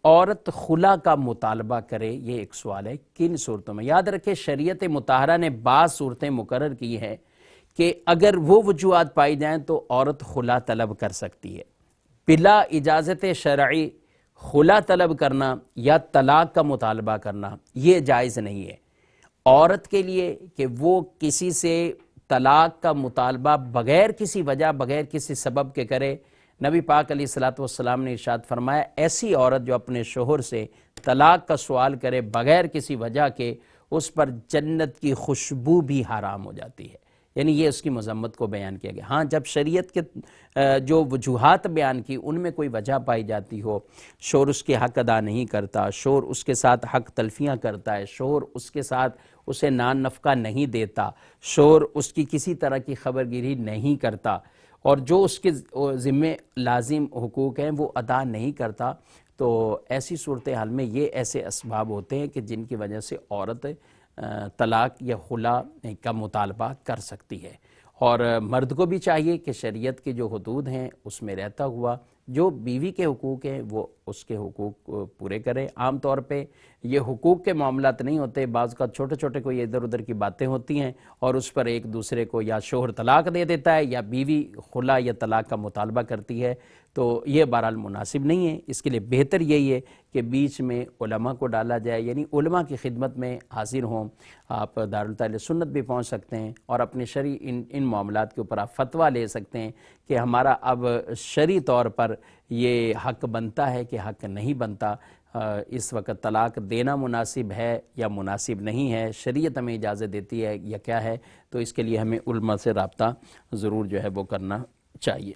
عورت خلا کا مطالبہ کرے، یہ ایک سوال ہے، کن صورتوں میں؟ یاد رکھیں شریعت مطہرہ نے بعض صورتیں مقرر کی ہیں کہ اگر وہ وجوہات پائی جائیں تو عورت خلا طلب کر سکتی ہے۔ بلا اجازت شرعی خلا طلب کرنا یا طلاق کا مطالبہ کرنا یہ جائز نہیں ہے عورت کے لیے کہ وہ کسی سے طلاق کا مطالبہ بغیر کسی وجہ، بغیر کسی سبب کے کرے۔ نبی پاک علیہ الصلوۃ والسلام نے ارشاد فرمایا ایسی عورت جو اپنے شوہر سے طلاق کا سوال کرے بغیر کسی وجہ کے، اس پر جنت کی خوشبو بھی حرام ہو جاتی ہے۔ یعنی یہ اس کی مذمت کو بیان کیا گیا۔ ہاں جب شریعت کے جو وجوہات بیان کی ان میں کوئی وجہ پائی جاتی ہو، شوہر اس کے حق ادا نہیں کرتا، شوہر اس کے ساتھ حق تلفیاں کرتا ہے، شوہر اس کے ساتھ اسے نان نفقہ نہیں دیتا، شوہر اس کی کسی طرح کی خبر گیری نہیں کرتا، اور جو اس کے ذمے لازم حقوق ہیں وہ ادا نہیں کرتا، تو ایسی صورتحال میں یہ ایسے اسباب ہوتے ہیں کہ جن کی وجہ سے عورت طلاق یا خلا کا مطالبہ کر سکتی ہے۔ اور مرد کو بھی چاہیے کہ شریعت کے جو حدود ہیں اس میں رہتا ہوا جو بیوی کے حقوق ہیں وہ اس کے حقوق پورے کرے۔ عام طور پہ یہ حقوق کے معاملات نہیں ہوتے، بعض کا چھوٹے چھوٹے کوئی ادھر ادھر کی باتیں ہوتی ہیں اور اس پر ایک دوسرے کو یا شوہر طلاق دے دیتا ہے یا بیوی خلا یا طلاق کا مطالبہ کرتی ہے، تو یہ بہرحال مناسب نہیں ہے۔ اس کے لیے بہتر یہی ہے کہ بیچ میں علماء کو ڈالا جائے، یعنی علماء کی خدمت میں حاضر ہوں۔ آپ دارالتعلیم سنت بھی پہنچ سکتے ہیں اور اپنے شرعی ان معاملات کے اوپر آپ فتویٰ لے سکتے ہیں کہ ہمارا اب شرعی طور پر یہ حق بنتا ہے کہ حق نہیں بنتا، اس وقت طلاق دینا مناسب ہے یا مناسب نہیں ہے، شریعت ہمیں اجازت دیتی ہے یا کیا ہے۔ تو اس کے لیے ہمیں علماء سے رابطہ ضرور جو ہے وہ کرنا چاہیے۔